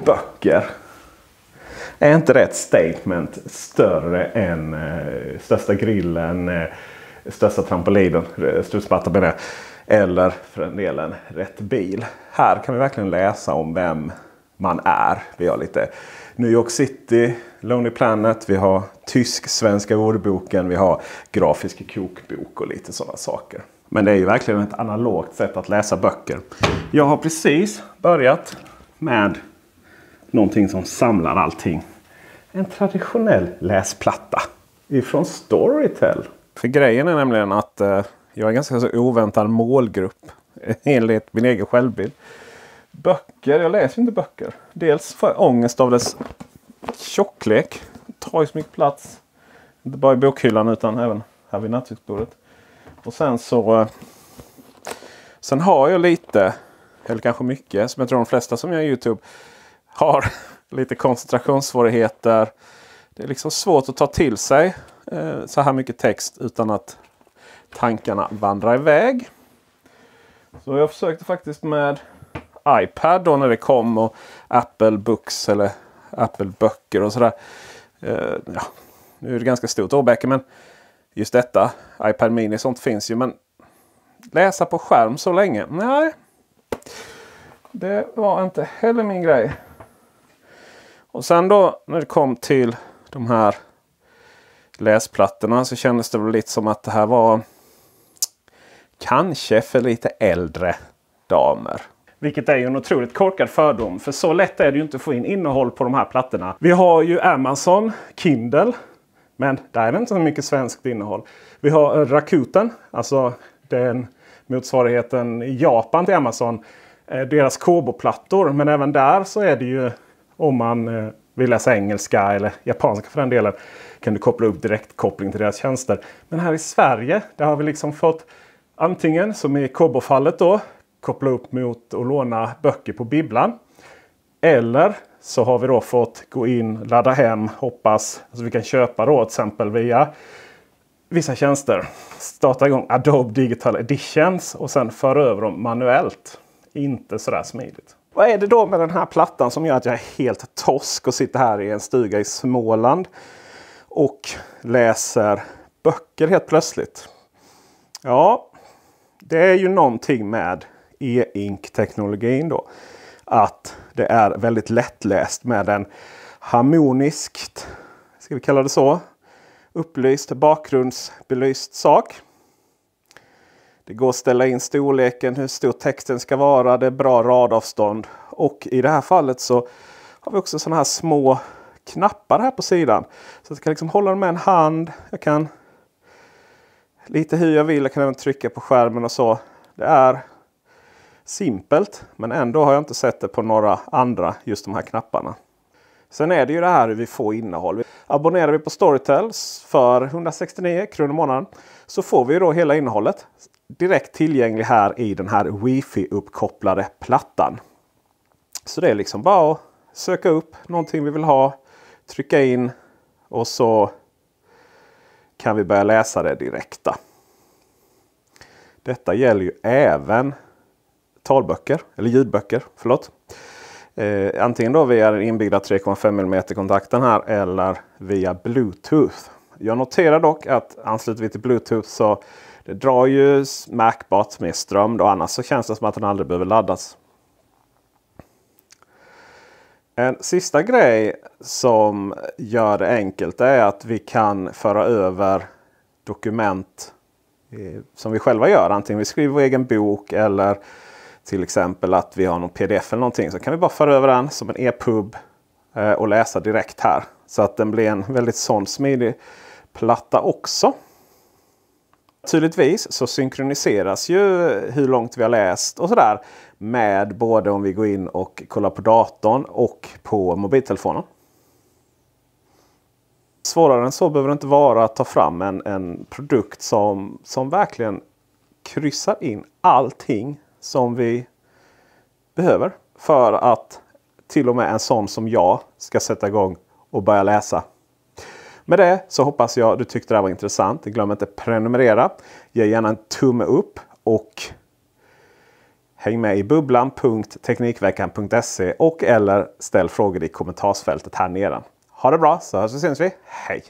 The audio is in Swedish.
Böcker. Är inte det ett statement större än största grillen, största trampolinen, studsmattan med det, eller för en delen rätt bil? Här kan vi verkligen läsa om vem man är. Vi har lite New York City, Lonely Planet, vi har tysk-svenska ordboken, vi har grafisk kokbok och lite sådana saker. Men det är ju verkligen ett analogt sätt att läsa böcker. Jag har precis börjat med någonting som samlar allting. En traditionell läsplatta ifrån Storytel. För grejen är nämligen att jag är ganska så oväntad målgrupp enligt min egen självbild. Böcker, jag läser inte böcker. Dels får jag ångest av dess tjocklek. Det tar ju så mycket plats. Inte bara i bokhyllan utan även här vid nattduksbordet. Och sen har jag lite, eller kanske mycket, som jag tror de flesta som gör YouTube har lite koncentrationssvårigheter. Det är liksom svårt att ta till sig så här mycket text utan att tankarna vandrar iväg. Så jag försökte faktiskt med iPad då när det kom och Apple Books eller Apple Böcker och sådär. Ja, nu är det ganska stort åbäke, men just detta, iPad Mini, sånt finns ju. Men läsa på skärm så länge, nej. Det var inte heller min grej. Och sen då när det kom till de här läsplattorna så kändes det väl lite som att det här var kanske för lite äldre damer. Vilket är ju en otroligt korkad fördom. För så lätt är det ju inte att få in innehåll på de här plattorna. Vi har ju Amazon, Kindle. Men där är det inte så mycket svenskt innehåll. Vi har Rakuten. Alltså den motsvarigheten i Japan till Amazon. Deras Kobo-plattor. Men även där så är det ju, om man vill läsa engelska eller japanska för den delen, kan du koppla upp direktkoppling till deras tjänster. Men här i Sverige, där har vi liksom fått antingen, som i Kobo-fallet då, koppla upp mot och låna böcker på bibblan. Eller så har vi då fått gå in, ladda hem, hoppas. Alltså vi kan köpa då till exempel via vissa tjänster. Starta igång Adobe Digital Editions och sen föra över dem manuellt. Inte sådär smidigt. Vad är det då med den här plattan som gör att jag är helt torsk och sitter här i en stuga i Småland och läser böcker helt plötsligt? Ja, det är ju någonting med e-ink-teknologin då. Att det är väldigt lättläst med en harmoniskt, ska vi kalla det så, upplyst, bakgrundsbelyst sak. Det går att ställa in storleken, hur stor texten ska vara, det är bra radavstånd. Och i det här fallet så har vi också sådana här små knappar här på sidan. Så jag kan liksom hålla dem med en hand, jag kan lite hur jag vill, jag kan även trycka på skärmen och så. Det är simpelt, men ändå har jag inte sett det på några andra, just de här knapparna. Sen är det ju det här hur vi får innehåll. Abonnerar vi på Storytel för 169 kronor i månaden så får vi då hela innehållet direkt tillgänglig här i den här Wi-Fi-uppkopplade plattan. Så det är liksom bara att söka upp någonting vi vill ha, trycka in och så kan vi börja läsa det direkta. Detta gäller ju även talböcker, eller ljudböcker, förlåt. Antingen då via den inbyggda 3,5 mm kontakten här eller via Bluetooth. Jag noterar dock att ansluter vi till Bluetooth så det drar ju märkbart med ström då, annars så känns det som att den aldrig behöver laddas. En sista grej som gör det enkelt är att vi kan föra över dokument som vi själva gör. Antingen vi skriver vår egen bok eller till exempel att vi har någon pdf eller någonting. Så kan vi bara föra över den som en e-pub och läsa direkt här. Så att den blir en väldigt sån smidig platta också. Tydligtvis så synkroniseras ju hur långt vi har läst och sådär med både om vi går in och kollar på datorn och på mobiltelefonen. Svårare än så behöver det inte vara att ta fram en produkt som verkligen kryssar in allting som vi behöver för att till och med en sån som jag ska sätta igång och börja läsa. Med det så hoppas jag du tyckte det här var intressant. Glöm inte att prenumerera. Ge gärna en tumme upp och Häng med i bubblan.teknikveckan.se och eller ställ frågor i kommentarsfältet här nere. Ha det bra så hörs vi, syns vi. Hej!